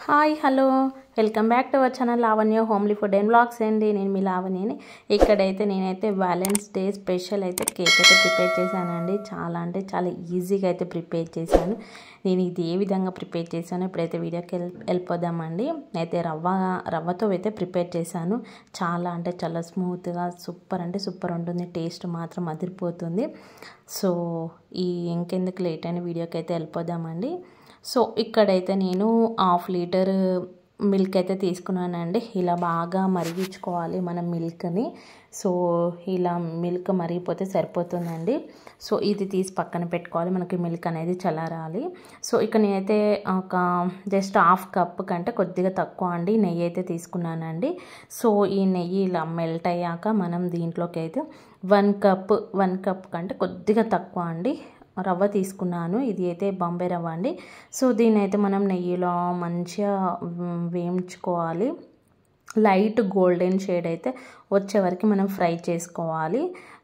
Hi hello welcome back to our channel Lavanya homely food and vlogs అండి. నేను మీ లావణ్యని. ఇక్కడైతే నేనైతే వ్యాలెన్స్ డే స్పెషల్ అయితే కేక్ అయితే ప్రిపేర్ చేశానండి. చాలా అంటే చాలా ఈజీగా అయితే ప్రిపేర్ చేశాను. నేను ఇది ఏ విధంగా ప్రిపేర్ చేశాను ఇప్పుడైతే వీడియోకి వెళ్ళిపోదామండి. అయితే రవ్వతో అయితే ప్రిపేర్ చేశాను. చాలా అంటే చాలా స్మూత్గా సూపర్ అంటే సూపర్ ఉంటుంది. టేస్ట్ మాత్రం అదిరిపోతుంది. సో ఇంకెందుకు లేట్ అయిన వీడియోకి అయితే వెళ్ళిపోదామండి. సో ఇక్కడైతే నేను 1/2 లీటర్ మిల్క్ అయితే తీసుకున్నానండి. ఇలా బాగా మరిగించుకోవాలి మనం మిల్క్ని. సో ఇలా మిల్క్ మరిగిపోతే సరిపోతుందండి. సో ఇది తీసి పక్కన పెట్టుకోవాలి. మనకి మిల్క్ అనేది చల్లారాలి. సో ఇక్కడ నేనైతే ఒక జస్ట్ 1/2 కప్ కంటే కొద్దిగా తక్కువ అండి నెయ్యి అయితే తీసుకున్నానండి. సో ఈ నెయ్యి ఇలా మెల్ట్ అయ్యాక మనం దీంట్లోకి అయితే 1 కప్ కంటే కొద్దిగా తక్కువ అండి రవ్వ తీసుకున్నాను. ఇది అయితే బాంబే రవ్వ అండి. సో దీన్ని అయితే మనం నెయ్యిలో మంచిగా వేయించుకోవాలి. లైట్ గోల్డెన్ షేడ్ అయితే వచ్చే వరకు మనం ఫ్రై చేసుకోవాలి.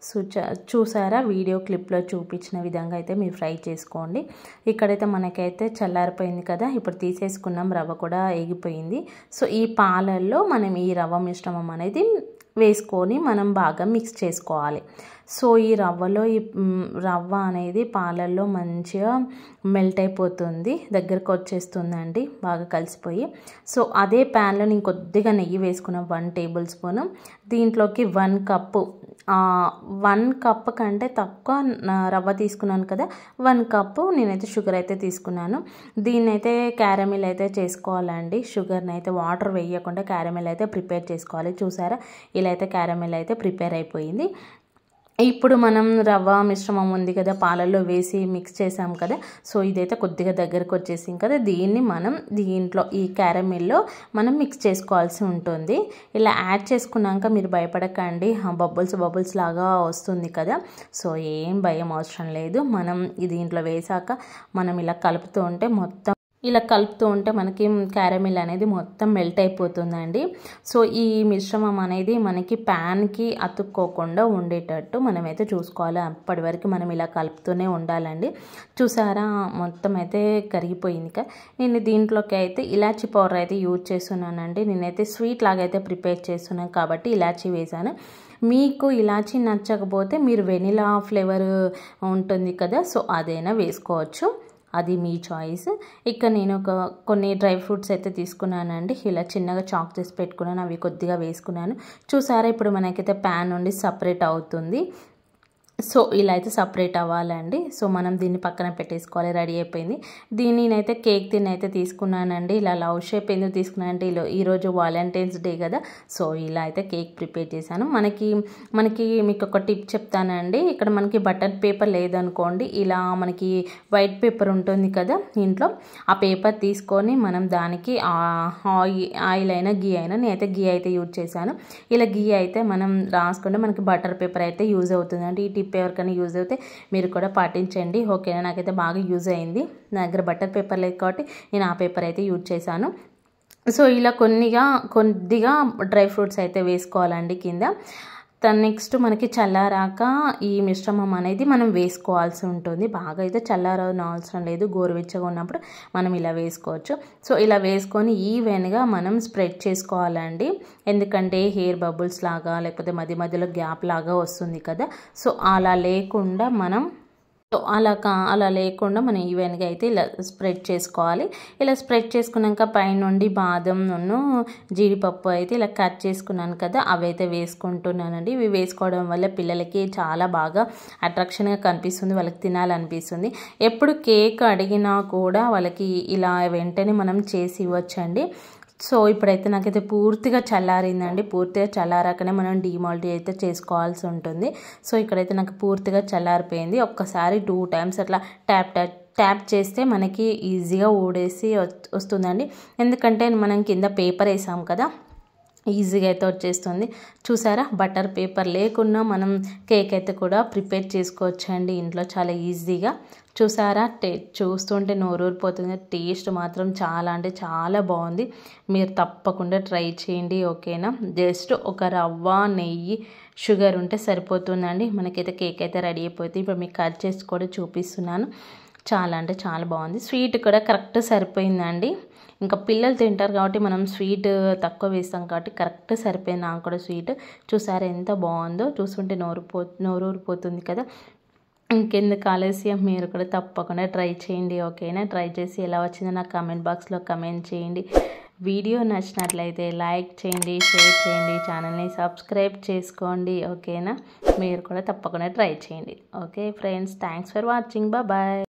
సో చూసారా వీడియో క్లిప్లో చూపించిన విధంగా అయితే మీరు ఫ్రై చేసుకోండి. ఇక్కడైతే మనకైతే చల్లారిపోయింది కదా, ఇప్పుడు తీసేసుకున్నాం. రవ్వ కూడా ఎగిపోయింది. సో ఈ పాలల్లో మనం ఈ రవ్వ మిశ్రమం అనేది వేసుకొని మనం బాగా మిక్స్ చేసుకోవాలి. సో ఈ రవ్వలో ఈ రవ్వ అనేది పాలల్లో మంచిగా మెల్ట్ అయిపోతుంది, దగ్గరకు వచ్చేస్తుందండి బాగా కలిసిపోయి. సో అదే ప్యాన్లో నేను కొద్దిగా నెయ్యి వేసుకున్నాను, 1 టేబుల్ స్పూన్. దీంట్లోకి 1 కప్పు 1 కప్ కంటే తక్కువ రవ్వ తీసుకున్నాను కదా, 1 కప్పు నేనైతే షుగర్ అయితే తీసుకున్నాను. దీన్ని అయితే క్యారమిల్ అయితే చేసుకోవాలండి. షుగర్ని అయితే వాటర్ వేయకుండా క్యారమిల్ అయితే ప్రిపేర్ చేసుకోవాలి. చూసారా ఇలా అయితే క్యారమిల్ అయితే ప్రిపేర్ అయిపోయింది. ఇప్పుడు మనం రవ్వ మిశ్రమం ఉంది కదా పాలల్లో వేసి మిక్స్ చేసాం కదా, సో ఇదైతే కొద్దిగా దగ్గరకు వచ్చేసింది కదా, దీన్ని మనం దీంట్లో ఈ క్యారమిల్లో మనం మిక్స్ చేసుకోవాల్సి ఉంటుంది. ఇలా యాడ్ చేసుకున్నాక మీరు భయపడకండి, బబుల్స్ లాగా వస్తుంది కదా, సో ఏం భయం అవసరం లేదు. మనం దీంట్లో వేసాక మనం ఇలా కలుపుతూ ఉంటే మనకి క్యారమిల్ అనేది మొత్తం మెల్ట్ అయిపోతుందండి. సో ఈ మిశ్రమం అనేది మనకి ప్యాన్కి అతుక్కోకుండా ఉండేటట్టు మనమైతే చూసుకోవాలి. అప్పటి వరకు మనం ఇలా కలుపుతూనే ఉండాలండి. చూసారా మొత్తం అయితే కరిగిపోయింది కదా. నేను దీంట్లోకి అయితే ఇలాచీ పౌడర్ అయితే యూజ్ చేస్తున్నానండి. నేనైతే స్వీట్ లాగా అయితే ప్రిపేర్ చేస్తున్నాను కాబట్టి ఇలాచీ వేసాను. మీకు ఇలాచీ నచ్చకపోతే మీరు వెనిలా ఫ్లేవర్ ఉంటుంది కదా, సో అదైనా వేసుకోవచ్చు, అది మీ చాయిస్. ఇక్కడ నేను కొన్ని డ్రై ఫ్రూట్స్ అయితే తీసుకున్నానండి. ఇలా చిన్నగా చాక్ చేసి పెట్టుకున్నాను, అవి కొద్దిగా వేసుకున్నాను. చూసారా ఇప్పుడు మనకైతే ప్యాన్ నుండి సపరేట్ అవుతుంది. సో ఇలా అయితే సపరేట్ అవ్వాలండి. సో మనం దీన్ని పక్కన పెట్టేసుకోవాలి. రెడీ అయిపోయింది. దీనినైతే కేక్ తిని అయితే తీసుకున్నానండి. ఇలా లవ్ షేప్ ఎందుకు తీసుకున్నానంటే ఈరోజు వాలంటైన్స్ డే కదా, సో ఇలా అయితే కేక్ ప్రిపేర్ చేశాను. మీకు ఒక టిప్ చెప్తానండి. ఇక్కడ మనకి బటర్ పేపర్ లేదనుకోండి, ఇలా మనకి వైట్ పేపర్ ఉంటుంది కదా ఇంట్లో, ఆ పేపర్ తీసుకొని మనం దానికి ఆయిల్ అయినా గీ అయినా, నేనైతే గీ అయితే యూజ్ చేశాను. ఇలా గీ అయితే మనం రాసుకుంటే మనకి బటర్ పేపర్ అయితే యూజ్ అవుతుందండి. ఈ టిప్ ఎవరికైనా యూజ్ అయితే మీరు కూడా పాటించండి, ఓకేనా. నాకైతే బాగా యూజ్ అయింది. నా దగ్గర బటర్ పేపర్ లేదు కాబట్టి నేను ఆ పేపర్ అయితే యూజ్ చేశాను. సో ఇలా కొద్దిగా డ్రై ఫ్రూట్స్ అయితే వేసుకోవాలండి కింద. నెక్స్ట్ మనకి చల్లారాక ఈ మిశ్రమం అనేది మనం వేసుకోవాల్సి ఉంటుంది. బాగా అయితే చల్లారని అవసరం లేదు, గోరువెచ్చగా ఉన్నప్పుడు మనం ఇలా వేసుకోవచ్చు. సో ఇలా వేసుకొని ఈవెన్గా మనం స్ప్రెడ్ చేసుకోవాలండి. ఎందుకంటే హెయిర్ బబుల్స్ లాగా లేకపోతే మధ్యలో గ్యాప్ లాగా వస్తుంది కదా, సో అలా లేకుండా మనం ఈవెన్గా అయితే ఇలా స్ప్రెడ్ చేసుకోవాలి. ఇలా స్ప్రెడ్ చేసుకున్నాక పైనుండి బాదం జీడిపప్పు అయితే ఇలా కట్ చేసుకున్నాను కదా, అవి అయితే వేసుకుంటున్నానండి. ఇవి వేసుకోవడం వల్ల పిల్లలకి చాలా బాగా అట్రాక్షన్గా కనిపిస్తుంది, వాళ్ళకి తినాలనిపిస్తుంది. ఎప్పుడు కేక్ అడిగినా కూడా వాళ్ళకి ఇలా వెంటనే మనం చేసి ఇవ్వచ్చండి. సో ఇప్పుడైతే నాకైతే పూర్తిగా చల్లారిందండి. పూర్తిగా చల్లారాకనే మనం డీమాల్ట్ అయితే చేసుకోవాల్సి ఉంటుంది. సో ఇక్కడైతే నాకు పూర్తిగా చల్లారిపోయింది. ఒక్కసారి 2 టైమ్స్ అట్లా ట్యాప్ చేస్తే మనకి ఈజీగా ఊడేసి వస్తుందండి. ఎందుకంటే మనం కింద పేపర్ వేసాం కదా, ఈజీగా అయితే వచ్చేస్తుంది. చూసారా బటర్ పేపర్ లేకున్నా మనం కేక్ అయితే కూడా ప్రిపేర్ చేసుకోవచ్చండి ఇంట్లో చాలా ఈజీగా. చూసారా చూస్తుంటే నోరూరిపోతుంది. టేస్ట్ మాత్రం చాలా అంటే చాలా బాగుంది. మీరు తప్పకుండా ట్రై చేయండి, ఓకేనా. జస్ట్ ఒక రవ్వ, నెయ్యి, షుగర్ ఉంటే సరిపోతుందండి. మనకైతే కేక్ అయితే రెడీ అయిపోతుంది. ఇప్పుడు మీకు కట్ చేసి కూడా చూపిస్తున్నాను. చాలా అంటే చాలా బాగుంది. స్వీట్ కూడా కరెక్ట్ సరిపోయిందండి. ఇంకా పిల్లలు తింటారు కాబట్టి మనం స్వీట్ తక్కువ వేస్తాం కాబట్టి కరెక్ట్ సరిపోయింది నాకు కూడా స్వీట్. చూసారా ఎంత బాగుందో, చూస్తుంటే నోరూరిపోతుంది కదా. ఇంకెందుకు ఆలస్యం, మీరు కూడా తప్పకుండా ట్రై చేయండి ఓకేనా. ట్రై చేసి ఎలా వచ్చిందో నాకు కామెంట్ బాక్స్లో కమెంట్ చేయండి. వీడియో నచ్చినట్లయితే లైక్ చేయండి, షేర్ చేయండి, ఛానల్ని సబ్స్క్రైబ్ చేసుకోండి ఓకేనా. మీరు కూడా తప్పకుండా ట్రై చేయండి. Okay friends, thanks for watching, bye.